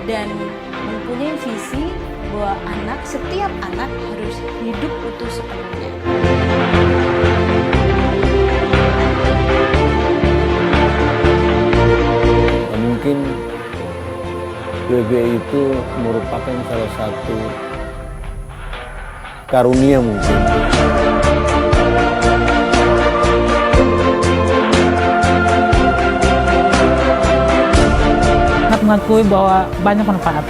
dan mempunyai visi bahwa setiap anak harus hidup utuh sepenuhnya. Mungkin WBI itu merupakan salah satu karunia mungkin. Sangat mengakui bahwa banyak manfaat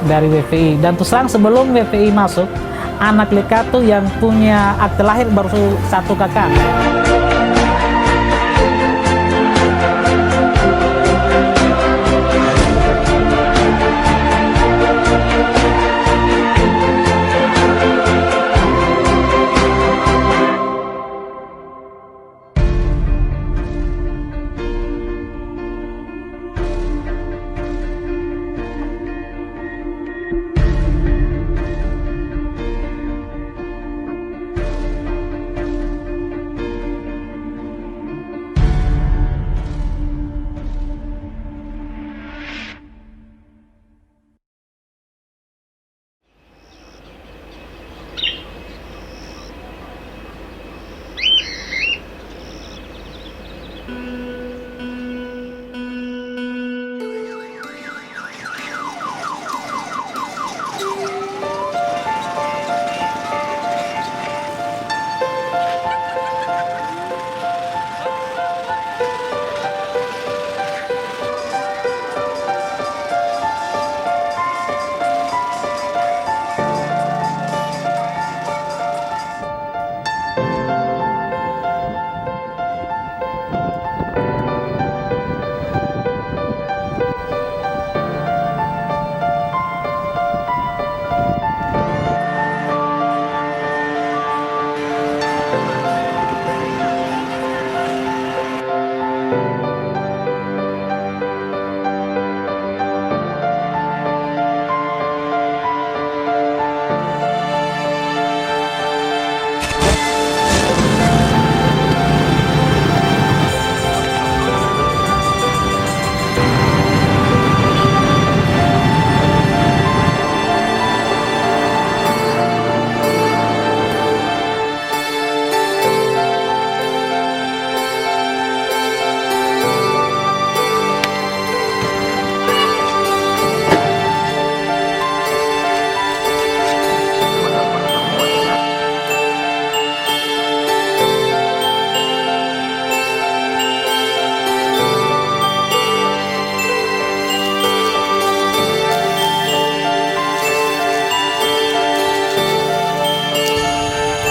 dari WVI, dan terus terang sebelum WVI masuk, anak Lika tuh yang punya akte lahir baru 1 kakak.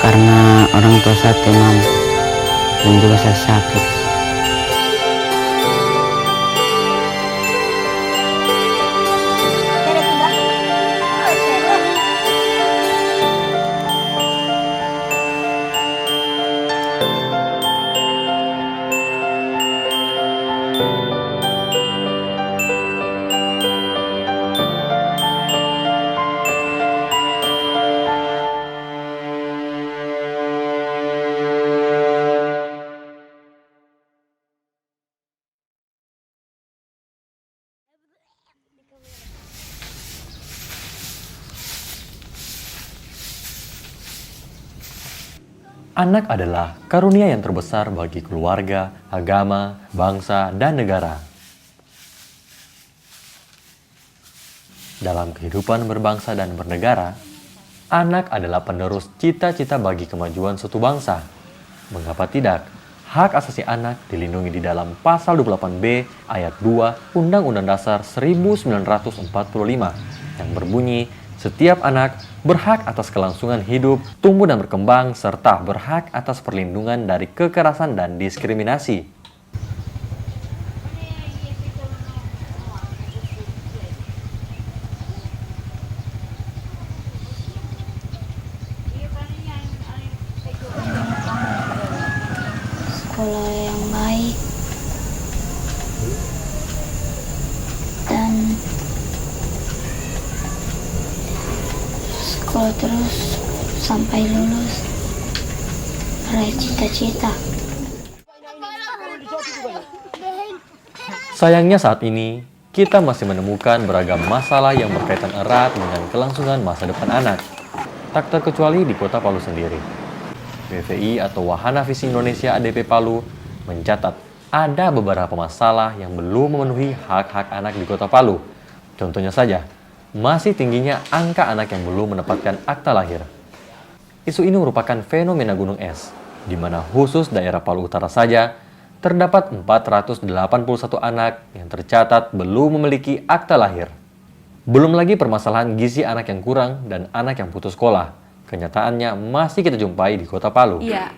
Karena orang tua saya demam dan juga saya sakit. Anak adalah karunia yang terbesar bagi keluarga, agama, bangsa, dan negara. Dalam kehidupan berbangsa dan bernegara, anak adalah penerus cita-cita bagi kemajuan suatu bangsa. Mengapa tidak? Hak asasi anak dilindungi di dalam pasal 28B ayat 2 Undang-Undang Dasar 1945 yang berbunyi, setiap anak berhak atas kelangsungan hidup, tumbuh dan berkembang, serta berhak atas perlindungan dari kekerasan dan diskriminasi. Sekolah yang baik dan sekolah terus sampai lulus, meraih cita-cita. Sayangnya saat ini, kita masih menemukan beragam masalah yang berkaitan erat dengan kelangsungan masa depan anak. Tak terkecuali di Kota Palu sendiri. WVI atau Wahana Visi Indonesia ADP Palu mencatat ada beberapa masalah yang belum memenuhi hak-hak anak di Kota Palu. Contohnya saja, masih tingginya angka anak yang belum mendapatkan akta lahir. Isu ini merupakan fenomena gunung es, di mana khusus daerah Palu Utara saja terdapat 481 anak yang tercatat belum memiliki akta lahir. Belum lagi permasalahan gizi anak yang kurang dan anak yang putus sekolah. Kenyataannya masih kita jumpai di Kota Palu. Iya,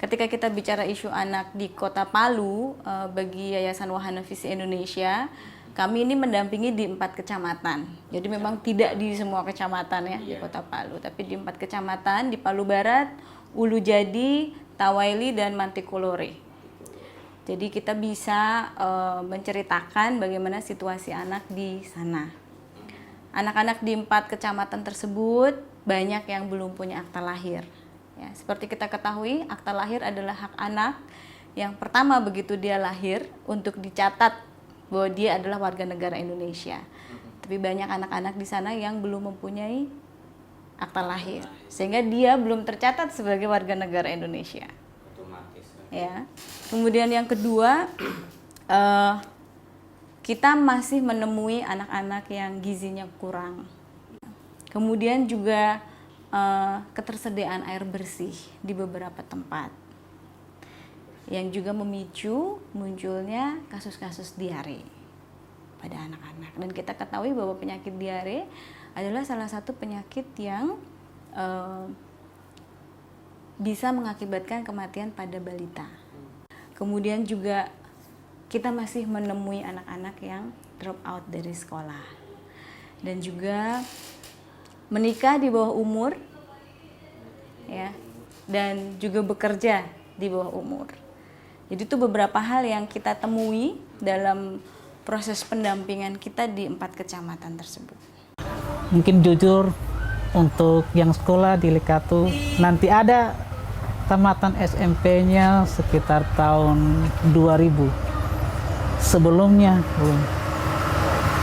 ketika kita bicara isu anak di Kota Palu, bagi Yayasan Wahana Visi Indonesia, kami ini mendampingi di 4 kecamatan. Jadi memang tidak di semua kecamatan ya di Kota Palu, tapi di 4 kecamatan, di Palu Barat, Ulu Jadi, Tawaili, dan Mantikulore. Jadi kita bisa menceritakan bagaimana situasi anak di sana. Anak-anak di 4 kecamatan tersebut banyak yang belum punya akta lahir. Ya, seperti kita ketahui, akta lahir adalah hak anak yang pertama begitu dia lahir untuk dicatat bahwa dia adalah warga negara Indonesia. Tapi banyak anak-anak di sana yang belum mempunyai akta lahir, sehingga dia belum tercatat sebagai warga negara Indonesia. Ya. Kemudian yang kedua, kita masih menemui anak-anak yang gizinya kurang. Kemudian juga ketersediaan air bersih di beberapa tempat, yang juga memicu munculnya kasus-kasus diare pada anak-anak. Dan kita ketahui bahwa penyakit diare adalah salah satu penyakit yang bisa mengakibatkan kematian pada balita. Kemudian juga kita masih menemui anak-anak yang drop out dari sekolah. Dan juga menikah di bawah umur, ya, dan juga bekerja di bawah umur. Jadi itu beberapa hal yang kita temui dalam proses pendampingan kita di 4 kecamatan tersebut. Mungkin jujur untuk yang sekolah di Lekatu nanti ada tamatan SMP-nya sekitar tahun 2000. Sebelumnya belum.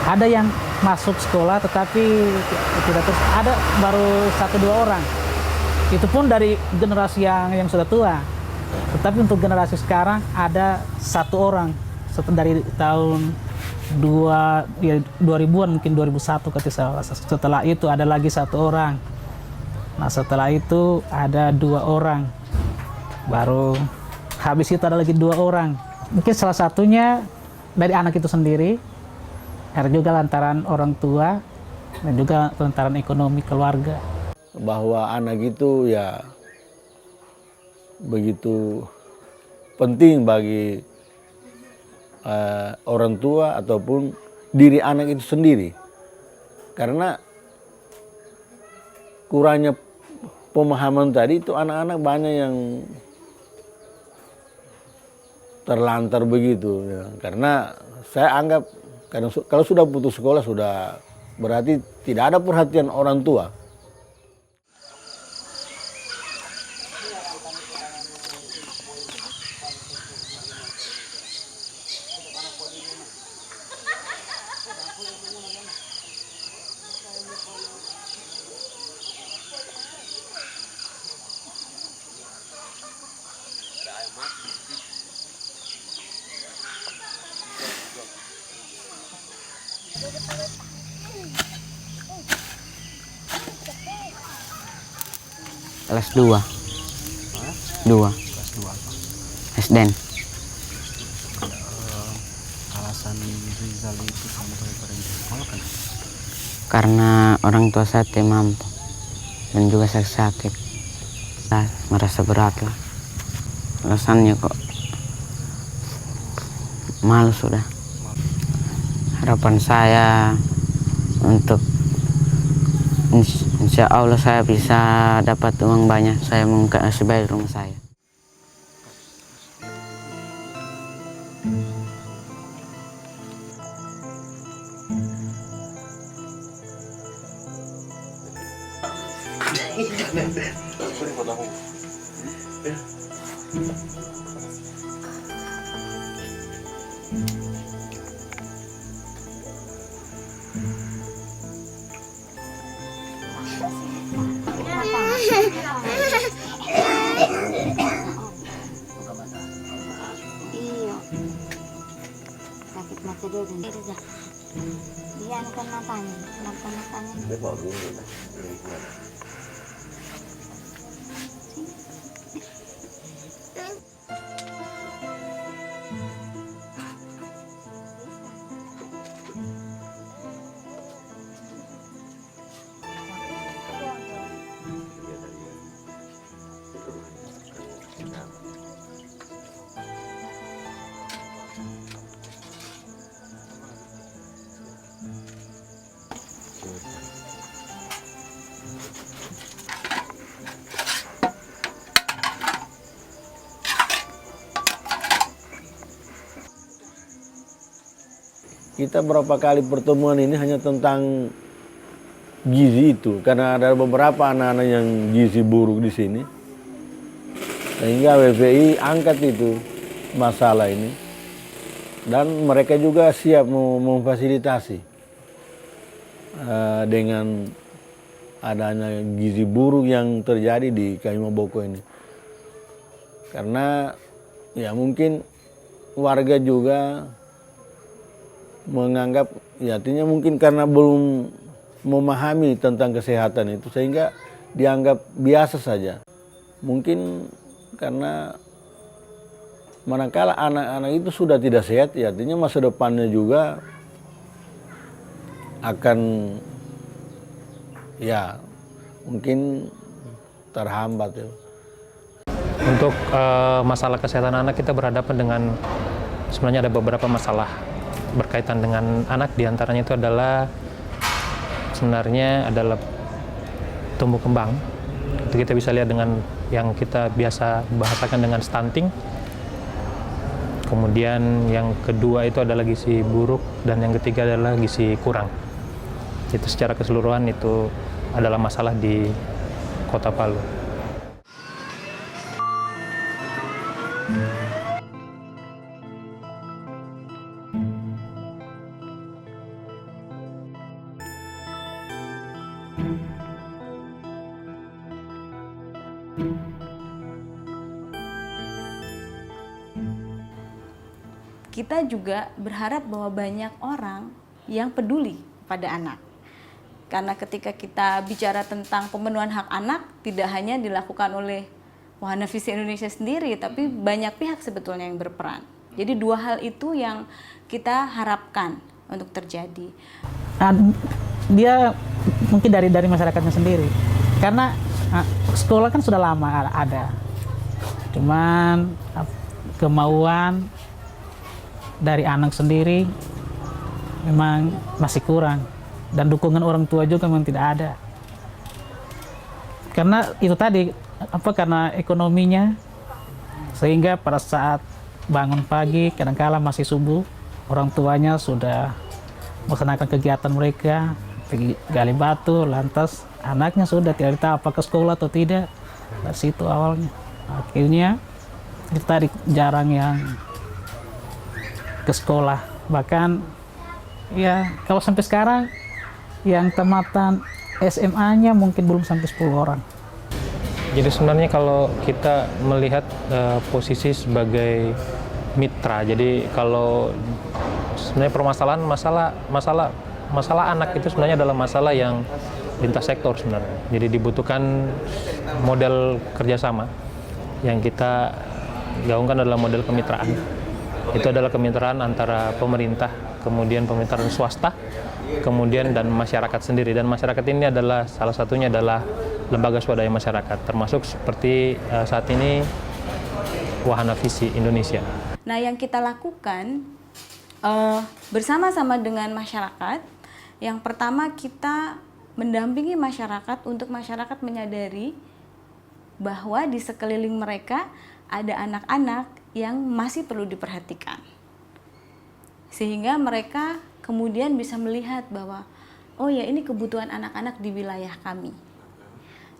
Ada yang masuk sekolah tetapi tidak terus, ada baru 1-2 orang. Itu pun dari generasi yang sudah tua. Tetapi untuk generasi sekarang ada 1 orang dari tahun 2000-an, mungkin 2001 ketika setelah itu ada lagi 1 orang. Nah setelah itu ada 2 orang, baru habis itu ada lagi 2 orang. Mungkin salah satunya dari anak itu sendiri, ada juga lantaran orang tua dan juga lantaran ekonomi keluarga. Bahwa anak itu ya begitu penting bagi orang tua ataupun diri anak itu sendiri, karena kurangnya pemahaman tadi itu anak-anak banyak yang terlantar begitu ya. Karena saya anggap kalau sudah putus sekolah sudah berarti tidak ada perhatian orang tua. Kelas 2. 2. SDN. Alasan Rizal itu sampai berhenti sekolah kan? Karena orang tua saya tidak mampu dan juga saya sakit. Saya merasa berat lah. Alasannya kok malu sudah. Harapan saya untuk insya Allah saya bisa dapat uang banyak, saya mau kasih bayar rumah saya. dah. Dia anak matanya. Kita berapa kali pertemuan ini hanya tentang gizi itu, karena ada beberapa anak-anak yang gizi buruk di sini, sehingga WPI angkat itu masalah ini, dan mereka juga siap memfasilitasi dengan adanya gizi buruk yang terjadi di Kaimaboko ini, karena ya mungkin warga juga menganggap, ya artinya mungkin karena belum memahami tentang kesehatan itu sehingga dianggap biasa saja. Mungkin karena manakala anak-anak itu sudah tidak sehat, ya artinya masa depannya juga akan ya mungkin terhambat ya. Untuk masalah kesehatan anak, kita berhadapan dengan sebenarnya ada beberapa masalah berkaitan dengan anak. Diantaranya itu adalah sebenarnya adalah tumbuh kembang. Itu kita bisa lihat dengan yang kita biasa bahasakan dengan stunting. Kemudian yang kedua itu adalah gizi buruk, dan yang ketiga adalah gizi kurang. Itu secara keseluruhan itu adalah masalah di Kota Palu. Kita juga berharap bahwa banyak orang yang peduli pada anak. Karena ketika kita bicara tentang pemenuhan hak anak, tidak hanya dilakukan oleh Wahana Visi Indonesia sendiri, tapi banyak pihak sebetulnya yang berperan. Jadi dua hal itu yang kita harapkan untuk terjadi. Dia mungkin dari masyarakatnya sendiri. Karena sekolah kan sudah lama ada. Cuman kemauan dari anak sendiri memang masih kurang, dan dukungan orang tua juga memang tidak ada. Karena itu tadi karena ekonominya, sehingga pada saat bangun pagi kadang-kala masih subuh, orang tuanya sudah melaksanakan kegiatan mereka, pergi gali batu, lantas anaknya sudah tidak tahu apakah sekolah atau tidak. Dari situ awalnya, akhirnya itu tadi jarang yang ke sekolah. Bahkan ya kalau sampai sekarang yang tamatan SMA-nya mungkin belum sampai 10 orang. Jadi sebenarnya kalau kita melihat posisi sebagai mitra, jadi kalau sebenarnya permasalahan masalah anak itu sebenarnya adalah masalah yang lintas sektor sebenarnya. Jadi dibutuhkan model kerjasama. Yang kita gaungkan adalah model kemitraan. Itu adalah kemitraan antara pemerintah, kemudian pemerintahan swasta, kemudian dan masyarakat sendiri. Dan masyarakat ini adalah salah satunya adalah lembaga swadaya masyarakat, termasuk seperti saat ini Wahana Visi Indonesia. Nah, yang kita lakukan bersama-sama dengan masyarakat, yang pertama kita mendampingi masyarakat untuk masyarakat menyadari bahwa di sekeliling mereka ada anak-anak yang masih perlu diperhatikan. Sehingga mereka kemudian bisa melihat bahwa, oh ya, ini kebutuhan anak-anak di wilayah kami.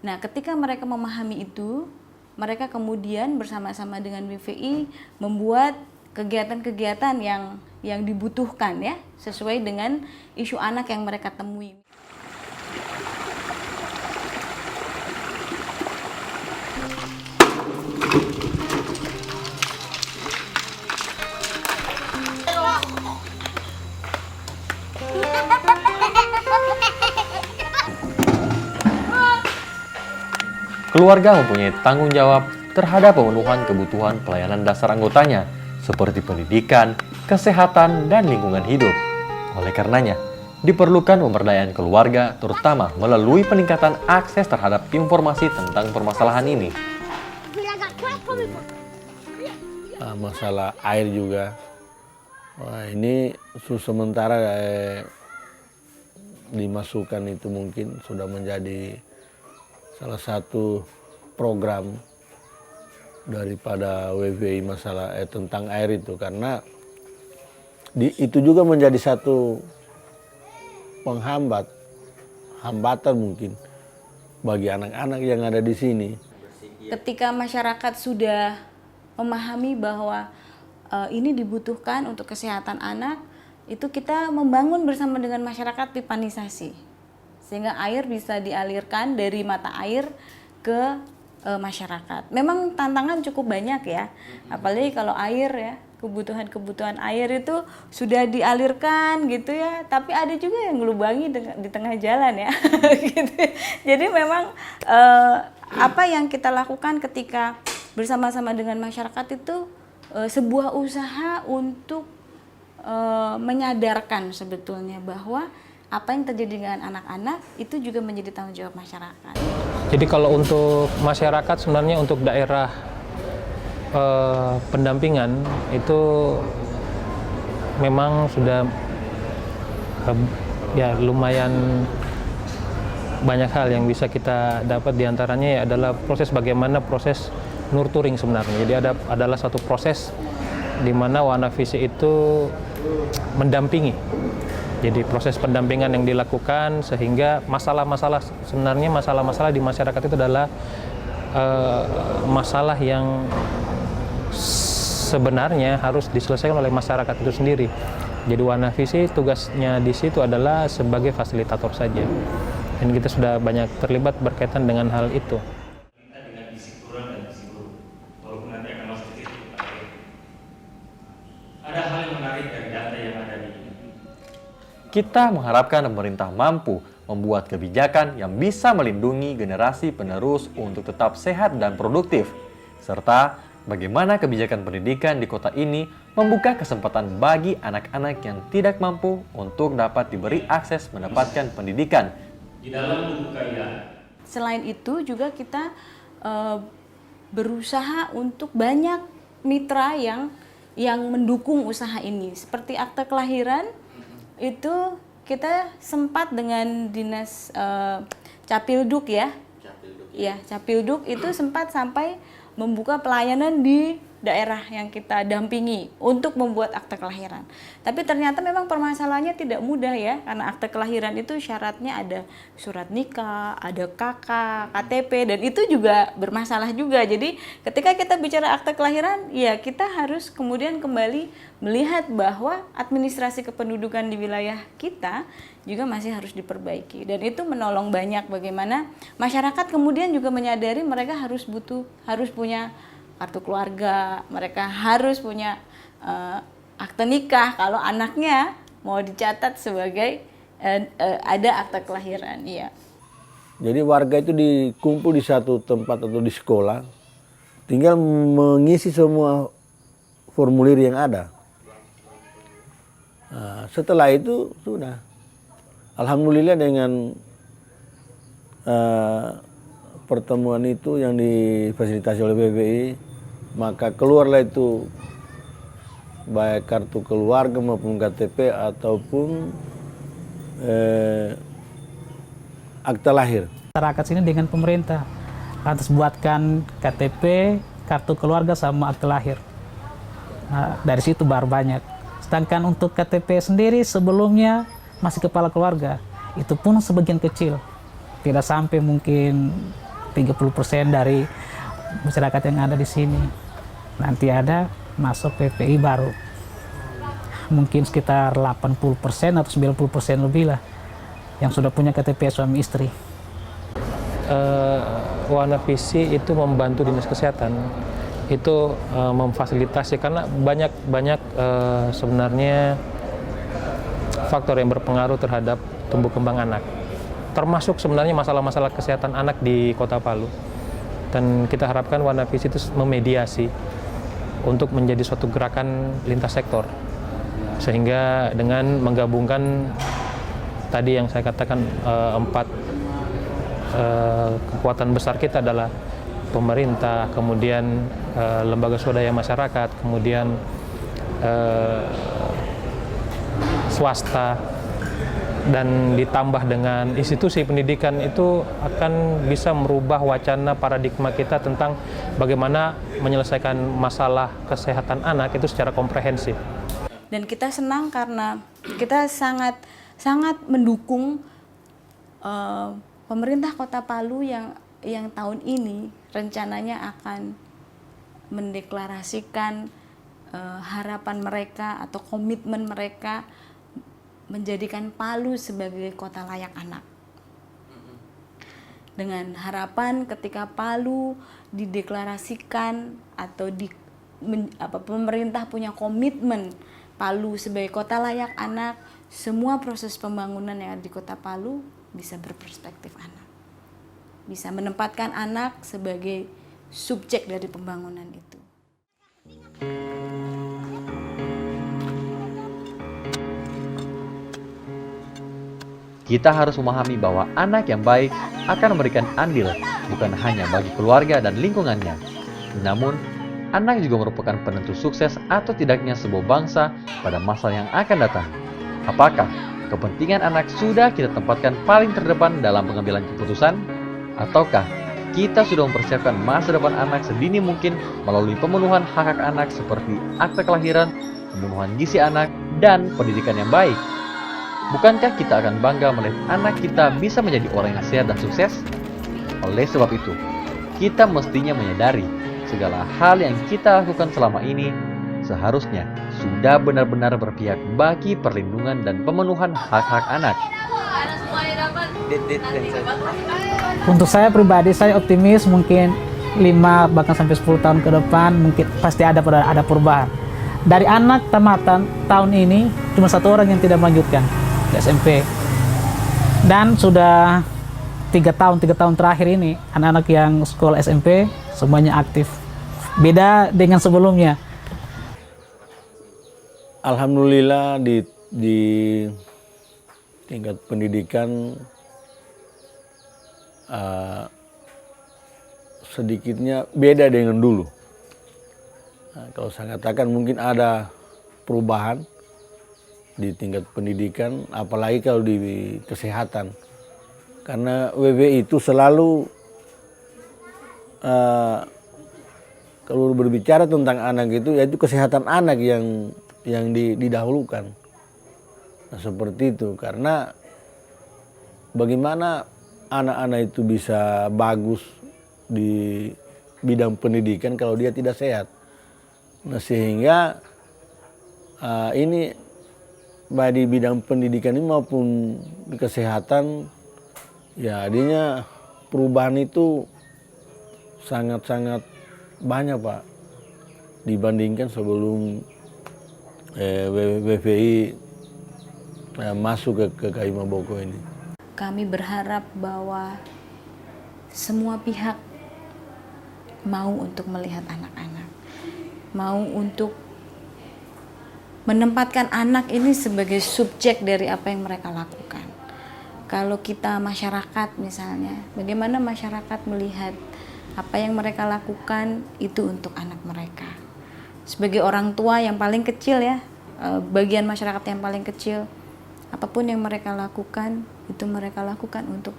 Nah, ketika mereka memahami itu, mereka kemudian bersama-sama dengan WVI membuat kegiatan-kegiatan yang dibutuhkan ya, sesuai dengan isu anak yang mereka temui. Keluarga mempunyai tanggung jawab terhadap pemenuhan kebutuhan pelayanan dasar anggotanya, seperti pendidikan, kesehatan, dan lingkungan hidup. Oleh karenanya, diperlukan pemberdayaan keluarga, terutama melalui peningkatan akses terhadap informasi tentang permasalahan ini. Masalah air juga. Wah, ini sementara dimasukkan itu mungkin sudah menjadi salah satu program daripada WVI masalah tentang air itu, karena itu juga menjadi satu hambatan mungkin bagi anak-anak yang ada di sini. Ketika masyarakat sudah memahami bahwa ini dibutuhkan untuk kesehatan anak, itu kita membangun bersama dengan masyarakat pipanisasi, sehingga air bisa dialirkan dari mata air ke masyarakat. Memang tantangan cukup banyak ya, apalagi kalau air ya, kebutuhan air itu sudah dialirkan gitu ya, tapi ada juga yang ngelubangi di tengah jalan ya. Gitu. Jadi memang apa yang kita lakukan ketika bersama-sama dengan masyarakat itu sebuah usaha untuk menyadarkan sebetulnya bahwa apa yang terjadi dengan anak-anak itu juga menjadi tanggung jawab masyarakat. Jadi kalau untuk masyarakat sebenarnya untuk daerah pendampingan itu memang sudah ya lumayan banyak hal yang bisa kita dapat, diantaranya ya adalah proses bagaimana proses nurturing sebenarnya. Jadi adalah satu proses di mana Wana Visi itu mendampingi. Jadi proses pendampingan yang dilakukan sehingga masalah-masalah sebenarnya masalah-masalah di masyarakat itu adalah masalah yang sebenarnya harus diselesaikan oleh masyarakat itu sendiri. Jadi Wana Visi tugasnya di situ adalah sebagai fasilitator saja. Dan kita sudah banyak terlibat berkaitan dengan hal itu. Ada hal yang menarik dari data yang ada di ini. Kita mengharapkan pemerintah mampu membuat kebijakan yang bisa melindungi generasi penerus untuk tetap sehat dan produktif, serta bagaimana kebijakan pendidikan di kota ini membuka kesempatan bagi anak-anak yang tidak mampu untuk dapat diberi akses mendapatkan pendidikan di dalam buku kaidah. Selain itu juga kita berusaha untuk banyak mitra yang mendukung usaha ini. Seperti akte kelahiran itu kita sempat dengan dinas Capilduk ya. Ya, Capilduk itu sempat sampai membuka pelayanan di daerah yang kita dampingi untuk membuat akte kelahiran. Tapi ternyata memang permasalahannya tidak mudah ya, karena akte kelahiran itu syaratnya ada surat nikah, ada KK, KTP, dan itu juga bermasalah juga. Jadi ketika kita bicara akte kelahiran, ya kita harus kemudian kembali melihat bahwa administrasi kependudukan di wilayah kita juga masih harus diperbaiki, dan itu menolong banyak bagaimana masyarakat kemudian juga menyadari mereka harus punya kartu keluarga, mereka harus punya akte nikah kalau anaknya mau dicatat sebagai ada akte kelahiran. Iya. Jadi warga itu dikumpul di satu tempat atau di sekolah, tinggal mengisi semua formulir yang ada. Nah, setelah itu sudah, alhamdulillah dengan pertemuan itu yang difasilitasi oleh BPI, maka keluarlah itu baik kartu keluarga maupun KTP ataupun akta lahir. Masyarakat sini dengan pemerintah lantas buatkan KTP, kartu keluarga sama akta lahir. Nah, dari situ baru banyak. Sedangkan untuk KTP sendiri sebelumnya masih kepala keluarga, itu pun sebagian kecil, tidak sampai mungkin 30% dari masyarakat yang ada di sini. Nanti ada masuk PPI baru, mungkin sekitar 80% atau 90% lebih lah yang sudah punya KTP suami istri. Wana Visi itu membantu dinas kesehatan itu memfasilitasi, karena banyak sebenarnya faktor yang berpengaruh terhadap tumbuh kembang anak. Termasuk sebenarnya masalah-masalah kesehatan anak di Kota Palu. Dan kita harapkan Warna Visi itu memediasi untuk menjadi suatu gerakan lintas sektor. Sehingga dengan menggabungkan tadi yang saya katakan 4 kekuatan besar kita adalah pemerintah, kemudian lembaga swadaya masyarakat, kemudian swasta, dan ditambah dengan institusi pendidikan, itu akan bisa merubah wacana paradigma kita tentang bagaimana menyelesaikan masalah kesehatan anak itu secara komprehensif. Dan kita senang karena kita sangat mendukung pemerintah Kota Palu yang tahun ini rencananya akan mendeklarasikan harapan mereka atau komitmen mereka menjadikan Palu sebagai kota layak anak. Dengan harapan ketika Palu dideklarasikan atau pemerintah punya komitmen Palu sebagai kota layak anak, semua proses pembangunan yang ada di Kota Palu bisa berperspektif anak. Bisa menempatkan anak sebagai subjek dari pembangunan itu. Kita harus memahami bahwa anak yang baik akan memberikan andil bukan hanya bagi keluarga dan lingkungannya, namun anak juga merupakan penentu sukses atau tidaknya sebuah bangsa pada masa yang akan datang. Apakah kepentingan anak sudah kita tempatkan paling terdepan dalam pengambilan keputusan? Ataukah kita sudah mempersiapkan masa depan anak sedini mungkin melalui pemenuhan hak-hak anak seperti akte kelahiran, pemenuhan gizi anak, dan pendidikan yang baik? Bukankah kita akan bangga melihat anak kita bisa menjadi orang yang sehat dan sukses? Oleh sebab itu, kita mestinya menyadari segala hal yang kita lakukan selama ini seharusnya sudah benar-benar berpihak bagi perlindungan dan pemenuhan hak-hak anak. Untuk saya pribadi, saya optimis mungkin 5 bahkan sampai 10 tahun ke depan mungkin pasti ada perubahan. Dari anak tamatan tahun ini cuma 1 orang yang tidak melanjutkan di SMP. Dan sudah 3 tahun terakhir ini anak-anak yang sekolah SMP semuanya aktif. Beda dengan sebelumnya. Alhamdulillah di tingkat pendidikan sedikitnya beda dengan dulu. Nah, kalau saya katakan mungkin ada perubahan di tingkat pendidikan, apalagi kalau di kesehatan. Karena WWI itu selalu kalau berbicara tentang anak itu, yaitu kesehatan anak yang didahulukan. Nah, seperti itu, karena bagaimana anak-anak itu bisa bagus di bidang pendidikan kalau dia tidak sehat. Nah, sehingga ini baik di bidang pendidikan ini maupun di kesehatan, ya adanya perubahan itu sangat-sangat banyak, Pak, dibandingkan sebelum WVI masuk ke Kaima Boko ini. Kami berharap bahwa semua pihak mau untuk melihat anak-anak, mau untuk menempatkan anak ini sebagai subjek dari apa yang mereka lakukan. Kalau kita masyarakat misalnya, bagaimana masyarakat melihat apa yang mereka lakukan itu untuk anak mereka. Sebagai orang tua yang paling kecil ya, bagian masyarakat yang paling kecil, apapun yang mereka lakukan, itu mereka lakukan untuk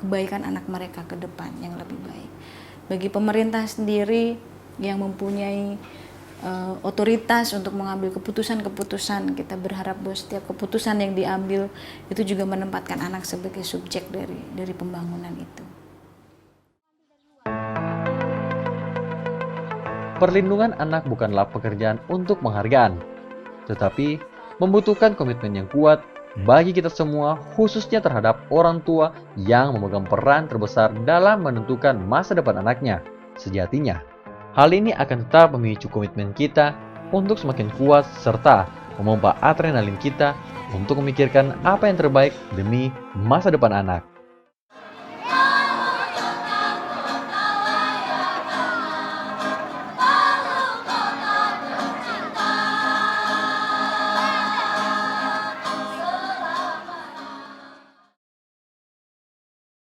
kebaikan anak mereka ke depan yang lebih baik. Bagi pemerintah sendiri yang mempunyai otoritas untuk mengambil keputusan-keputusan, kita berharap bahwa setiap keputusan yang diambil itu juga menempatkan anak sebagai subjek dari pembangunan itu. Perlindungan anak bukanlah pekerjaan untuk penghargaan, tetapi membutuhkan komitmen yang kuat bagi kita semua, khususnya terhadap orang tua yang memegang peran terbesar dalam menentukan masa depan anaknya. Sejatinya, hal ini akan tetap memicu komitmen kita untuk semakin kuat serta memompa adrenalin kita untuk memikirkan apa yang terbaik demi masa depan anak.